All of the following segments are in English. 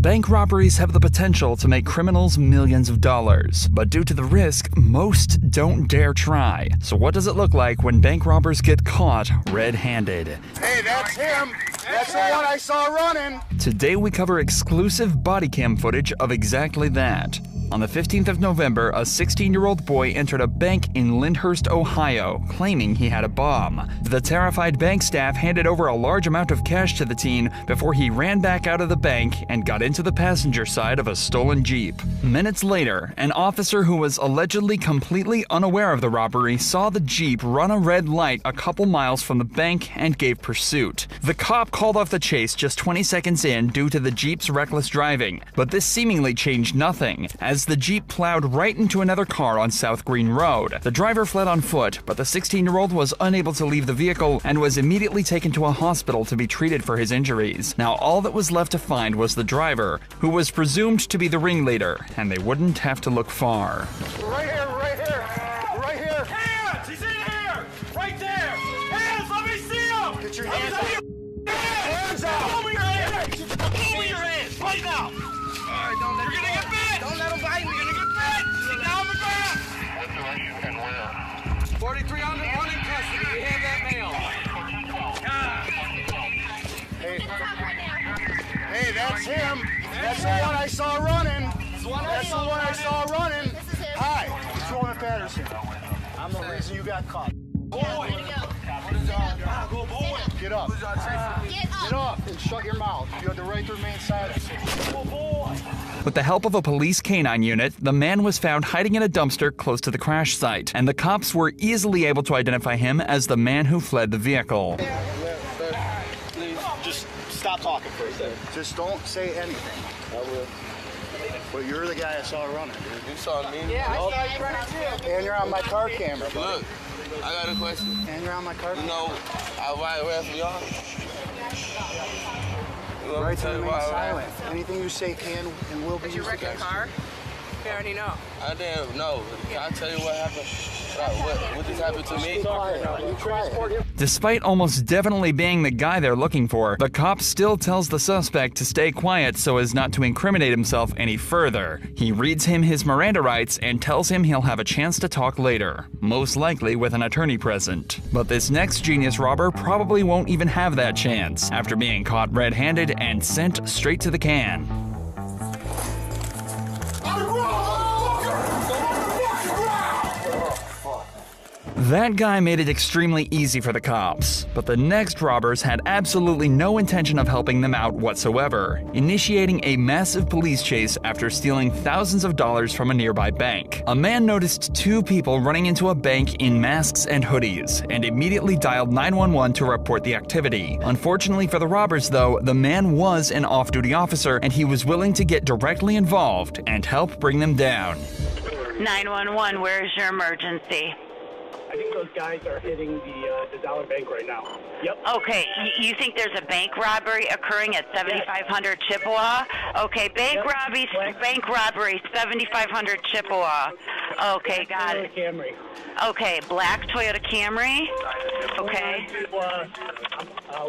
Bank robberies have the potential to make criminals millions of dollars, but due to the risk, most don't dare try. So what does it look like when bank robbers get caught red-handed? Hey, that's him! That's the one I saw running! Today we cover exclusive body cam footage of exactly that. On the 15th of November, a 16-year-old boy entered a bank in Lyndhurst, Ohio, claiming he had a bomb. The terrified bank staff handed over a large amount of cash to the teen before he ran back out of the bank and got into the passenger side of a stolen Jeep. Minutes later, an officer who was allegedly completely unaware of the robbery saw the Jeep run a red light a couple miles from the bank and gave pursuit. The cop called off the chase just 20 seconds in due to the Jeep's reckless driving, but this seemingly changed nothing, as the Jeep plowed right into another car on South Green Road. The driver fled on foot, but the 16-year-old was unable to leave the vehicle and was immediately taken to a hospital to be treated for his injuries. Now, all that was left to find was the driver, who was presumed to be the ringleader, and they wouldn't have to look far. Right here, right here, right here! Hands! He's in here! Right there! Hands! Let me see him! Get your hands up! Hands out! Pull me your hands! Pull me your hands! Right now! Alright, don't let You're gonna get bit! Don't let him bite me! You're gonna get bit! Sit down on the ground! 4300 running custody. We have that mail. Hey, that's him. That's the one I saw running. That's the one I saw running. Hi, it's Roman Patterson. I'm the reason you got caught. Boy! Go boy! Get up. Get up and shut your mouth. You have the right to remain silent. Go boy! With the help of a police canine unit, the man was found hiding in a dumpster close to the crash site, and the cops were easily able to identify him as the man who fled the vehicle. Please, just stop talking for a second. Just don't say anything. I will. But you're the guy I saw running, dude. You saw me? Yeah, I saw you running too. And you're on my car camera, buddy. Look, I got a question. And you're on my car You camera. know, I ride away from y'all. Right to remain silent. Anything you say can and will be used against you. Did you wreck your car? We already know. I didn't know. Can I tell you what happened? What just happened to me? Be quiet. You transport him. Despite almost definitely being the guy they're looking for, the cop still tells the suspect to stay quiet so as not to incriminate himself any further. He reads him his Miranda rights and tells him he'll have a chance to talk later, most likely with an attorney present. But this next genius robber probably won't even have that chance after being caught red-handed and sent straight to the can. That guy made it extremely easy for the cops, but the next robbers had absolutely no intention of helping them out whatsoever, initiating a massive police chase after stealing thousands of dollars from a nearby bank. A man noticed two people running into a bank in masks and hoodies, and immediately dialed 911 to report the activity. Unfortunately for the robbers, though, the man was an off-duty officer, and he was willing to get directly involved and help bring them down. 911, where is your emergency? I think those guys are hitting the Dollar Bank right now. Yep. Okay, you think there's a bank robbery occurring at 7500 Chippewa? Okay, bank robbery, 7500 Chippewa. Okay, got it. Camry. Okay, black Toyota Camry. Okay.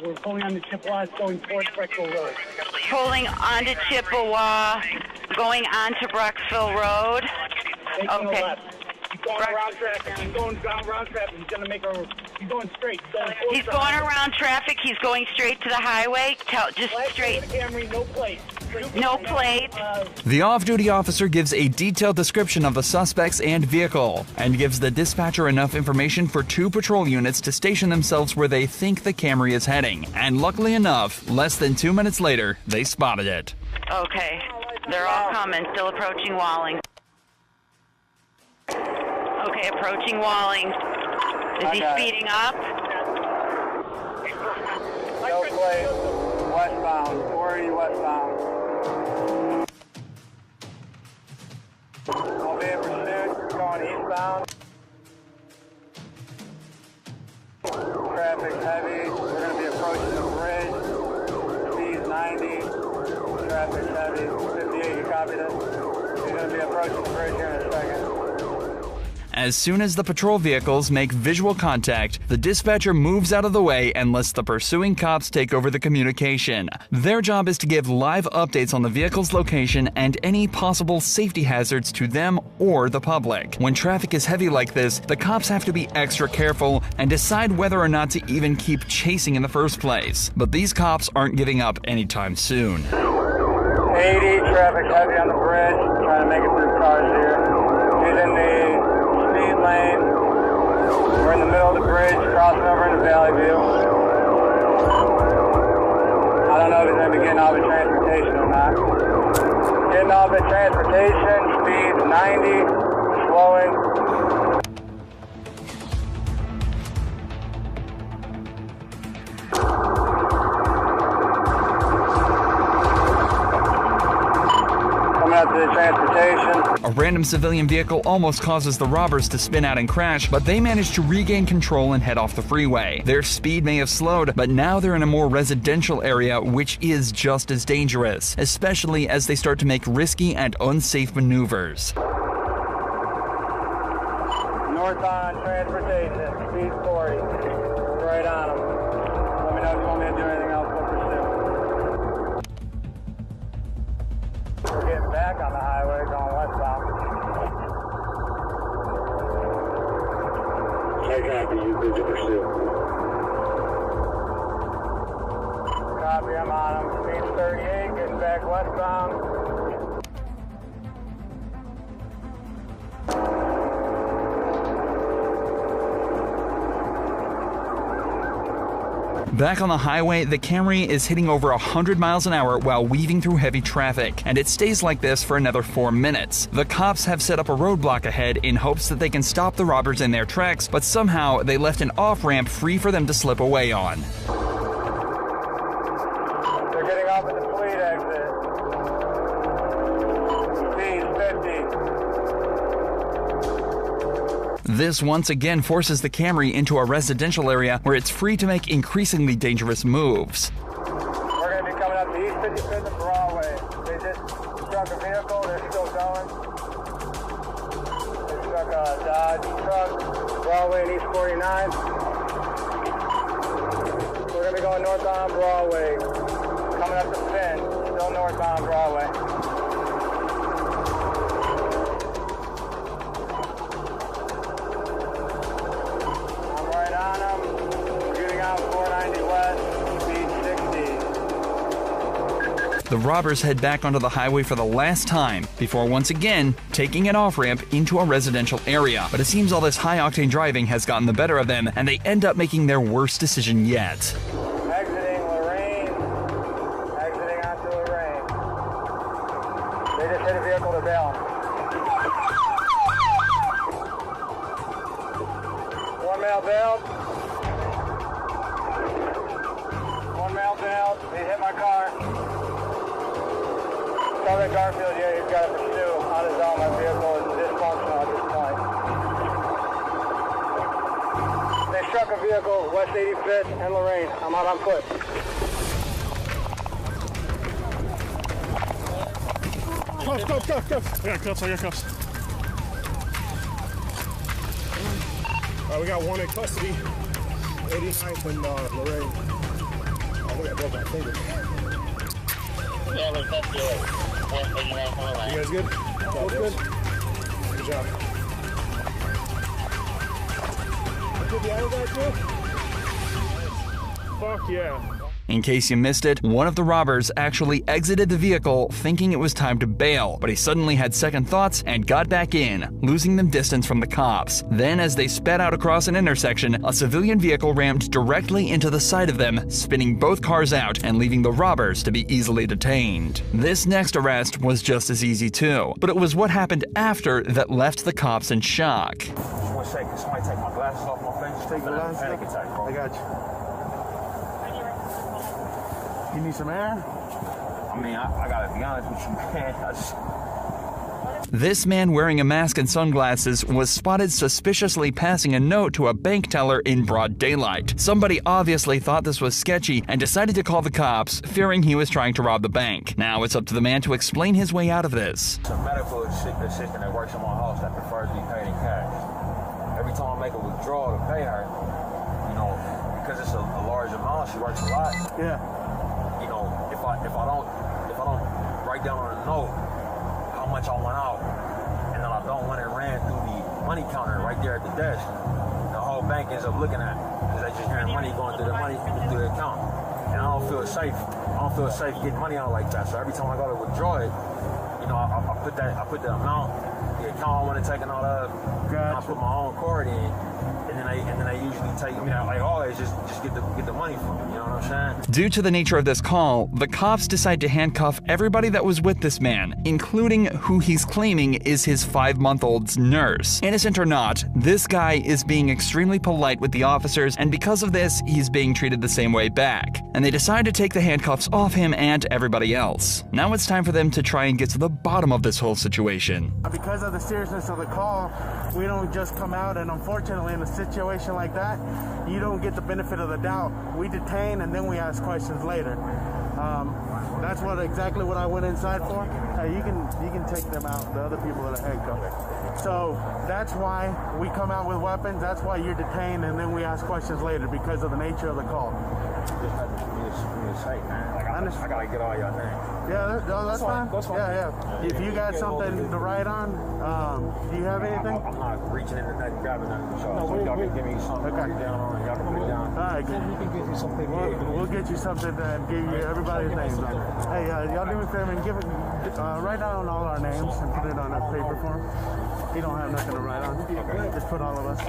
We're pulling on the Chippewa, going towards Brecksville Road. Pulling onto Chippewa, going onto Brecksville Road. Taking a Okay. left. He's going around traffic. He's going around traffic. He's gonna make a. He's going straight. He's going around traffic. He's going straight to the highway. Just straight. Camry, no plate. No plate. The off-duty officer gives a detailed description of the suspects and vehicle, and gives the dispatcher enough information for 2 patrol units to station themselves where they think the Camry is heading. And luckily enough, less than 2 minutes later, they spotted it. Okay, they're all coming. Still approaching Walling. Okay, approaching Walling. Is he speeding up? No plate. Westbound. 40 westbound. I'll be in pursuit. Going eastbound. Traffic heavy. We're going to be approaching the bridge. Speed 90. Traffic heavy. 58, you copy this? You're going to be approaching the bridge here in a second. As soon as the patrol vehicles make visual contact, the dispatcher moves out of the way and lets the pursuing cops take over the communication. Their job is to give live updates on the vehicle's location and any possible safety hazards to them or the public. When traffic is heavy like this, the cops have to be extra careful and decide whether or not to even keep chasing in the first place. But these cops aren't giving up anytime soon. 80, traffic heavy on the bridge, trying to make it through cars here. He's in the speed lane. We're in the middle of the bridge, crossing over into Valley View. I don't know if he's going to be getting off at transportation or not. Getting off at transportation, speed 90, slowing. Up to the transportation. A random civilian vehicle almost causes the robbers to spin out and crash, but they manage to regain control and head off the freeway. Their speed may have slowed, but now they're in a more residential area, which is just as dangerous, especially as they start to make risky and unsafe maneuvers. North on transportation, speed 40. Right on them. Let me know if you want me to do anything else. We'll pursue. We're getting back on the highway, going westbound. Take copy, you good to pursue. Copy, I'm on them. Speed 38, getting back westbound. Back on the highway, the Camry is hitting over 100 miles an hour while weaving through heavy traffic, and it stays like this for another 4 minutes. The cops have set up a roadblock ahead in hopes that they can stop the robbers in their tracks, but somehow they left an off-ramp free for them to slip away on. They're getting off at the fleet exit. Speed 50. This once again forces the Camry into a residential area where it's free to make increasingly dangerous moves. We're going to be coming up to East 55th and Broadway. They just struck a vehicle. They're still going. They struck a Dodge truck, Broadway and East 49. We're going to be going northbound Broadway. Coming up to Finn, still northbound Broadway. The robbers head back onto the highway for the last time before once again taking an off-ramp into a residential area. But it seems all this high-octane driving has gotten the better of them, and they end up making their worst decision yet. Exiting Lorraine. Exiting onto Lorraine. They just hit a vehicle to bail. One male bailed. One male bailed. He hit my car. Southern Garfield, yeah, he's got to pursue on his own. My vehicle is dysfunctional at this point. They struck a vehicle, West 85th and Lorraine. I'm out on foot. Cuffs. I got cuffs. We got one in custody. 89th and Lorraine. I think I broke my finger. Yeah, we're good. You guys good? Both good? Good job. Did the airbag too? Fuck yeah. In case you missed it, one of the robbers actually exited the vehicle thinking it was time to bail, but he suddenly had second thoughts and got back in, losing them distance from the cops. Then, as they sped out across an intersection, a civilian vehicle rammed directly into the side of them, spinning both cars out and leaving the robbers to be easily detained. This next arrest was just as easy too, but it was what happened after that left the cops in shock. Just 1 second, somebody take my glasses off my face. Take the glasses panic off? attack, bro. I got you. You need some air? I mean, I gotta be honest with you, man. This man wearing a mask and sunglasses was spotted suspiciously passing a note to a bank teller in broad daylight. Somebody obviously thought this was sketchy and decided to call the cops, fearing he was trying to rob the bank. Now it's up to the man to explain his way out of this. It's a medical assistant that works in my house that prefers to be paid in cash. every time I make a withdrawal to pay her, you know, because it's a large amount, she works a lot. Yeah. You know, if I don't write down on a note how much I went out, and then I don't want it ran through the money counter right there at the desk, the whole bank ends up looking at it because they just hearing money going through the account, and I don't feel safe. I don't feel safe getting money out like that. So every time I go to withdraw it, you know, I put the amount, the account I want to take it out of, and I put my own card in, and then they usually take, you know, like always just get the money from me. You know what I'm saying? Due to the nature of this call, the cops decide to handcuff everybody that was with this man, including who he's claiming is his 5-month-old's nurse. Innocent or not, this guy is being extremely polite with the officers, and because of this, he's being treated the same way back. And they decide to take the handcuffs off him and everybody else. Now it's time for them to try and get to the bottom of this whole situation. Because of the seriousness of the call, we don't just come out, and unfortunately in a situation like that, you don't get the benefit of the doubt. We detain and then we ask questions later. That's exactly what I went inside for. Hey, you can take them out, the other people that are handcuffed. So that's why we come out with weapons. That's why you're detained, and then we ask questions later because of the nature of the call. I gotta get all y'all names. Yeah, that's fine. Yeah. If you got something to write on, do you have anything? I'm not reaching into nothing, grabbing nothing. So y'all can give me something to put down on. Y'all can put it down. All right, good. We can get you something. We'll get you something that give you everybody's names on it. Hey, y'all do me a favor and write down all our names and put it on a paper form. You don't have nothing to write on. Just put all of us.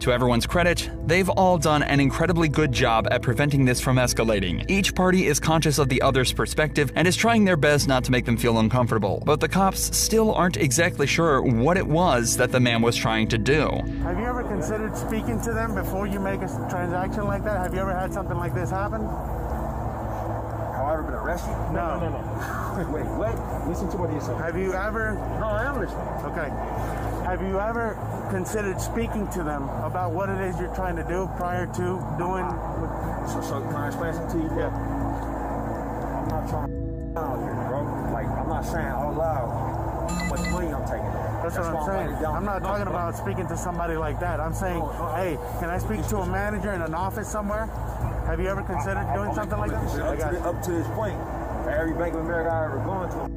To everyone's credit, they've all done an incredibly good job at preventing this from escalating. Each party is conscious of the other's perspective and is trying their best not to make them feel uncomfortable. But the cops still aren't exactly sure what it was that the man was trying to do. Have you ever considered speaking to them before you make a transaction like that? Have you ever had something like this happen? Have I ever been arrested? No. Wait, what? Listen to what he said. Have you ever? No, I am listening. Okay. Have you ever considered speaking to them about what it is you're trying to do prior to doing? So can I explain something to you? Yeah. I'm not trying to out here, bro. Like, I'm not saying out loud how much money I'm taking. That's what I'm saying. I'm not talking about speaking to somebody like that. I'm saying, hey, can I speak to a manager in an office somewhere? Have you ever considered doing something like that? Up to this point, every Bank of America I ever gone to,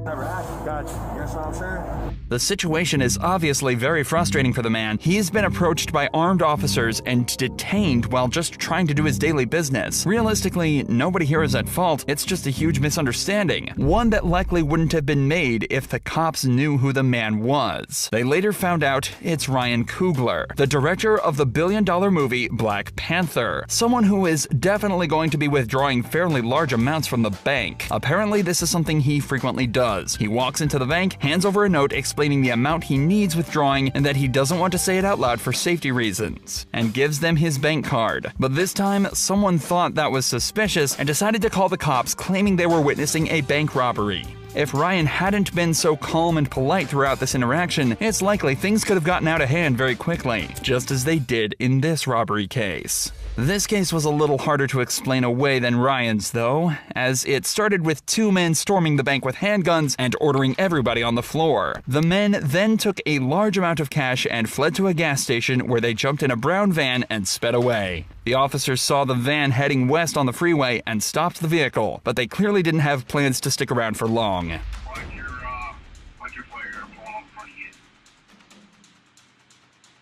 never happened. Gotcha. You know what I'm saying? The situation is obviously very frustrating for the man. He's been approached by armed officers and detained while just trying to do his daily business. Realistically, nobody here is at fault. It's just a huge misunderstanding. One that likely wouldn't have been made if the cops knew who the man was. They later found out it's Ryan Coogler, the director of the billion-dollar movie Black Panther. Someone who is definitely going to be withdrawing fairly large amounts from the bank. Apparently, this is something he frequently does. He walks into the bank, hands over a note explaining the amount he needs withdrawing and that he doesn't want to say it out loud for safety reasons, and gives them his bank card. But this time, someone thought that was suspicious and decided to call the cops, claiming they were witnessing a bank robbery. If Ryan hadn't been so calm and polite throughout this interaction, it's likely things could have gotten out of hand very quickly, just as they did in this robbery case. This case was a little harder to explain away than Ryan's, though, as it started with two men storming the bank with handguns and ordering everybody on the floor. The men then took a large amount of cash and fled to a gas station where they jumped in a brown van and sped away. The officers saw the van heading west on the freeway and stopped the vehicle, but they clearly didn't have plans to stick around for long. What's your player pulling up in front of you?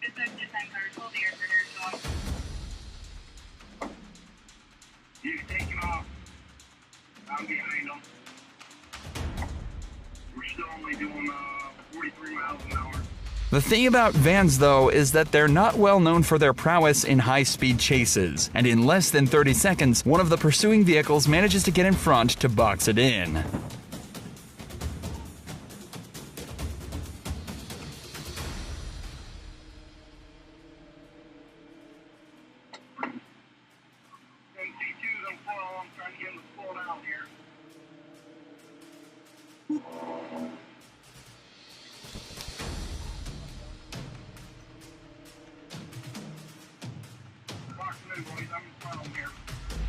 It's a defense or hold the air for their dog. You can take him off. I'm behind him. We're still only doing 43 miles an hour. The thing about vans, though, is that they're not well known for their prowess in high-speed chases, and in less than 30 seconds, one of the pursuing vehicles manages to get in front to box it in.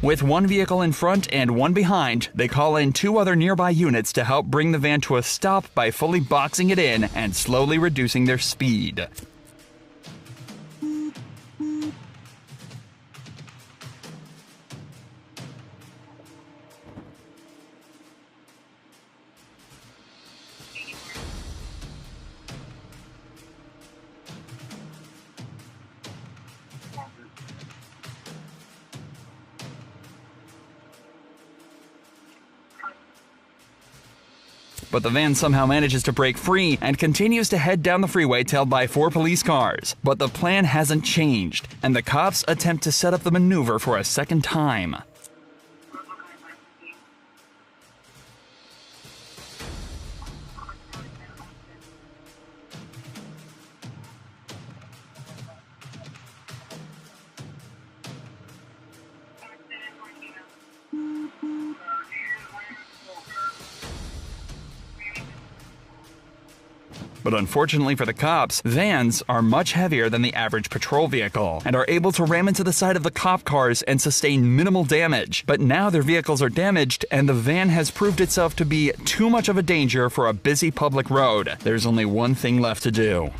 With one vehicle in front and one behind, they call in two other nearby units to help bring the van to a stop by fully boxing it in and slowly reducing their speed. but the van somehow manages to break free and continues to head down the freeway tailed by 4 police cars. But the plan hasn't changed, and the cops attempt to set up the maneuver for a second time. But unfortunately for the cops, vans are much heavier than the average patrol vehicle and are able to ram into the side of the cop cars and sustain minimal damage. But now their vehicles are damaged and the van has proved itself to be too much of a danger for a busy public road. There's only one thing left to do.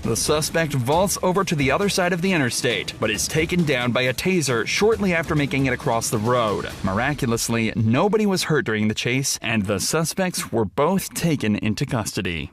The suspect vaults over to the other side of the interstate, but is taken down by a taser shortly after making it across the road. Miraculously, nobody was hurt during the chase, and the suspects were both taken into custody.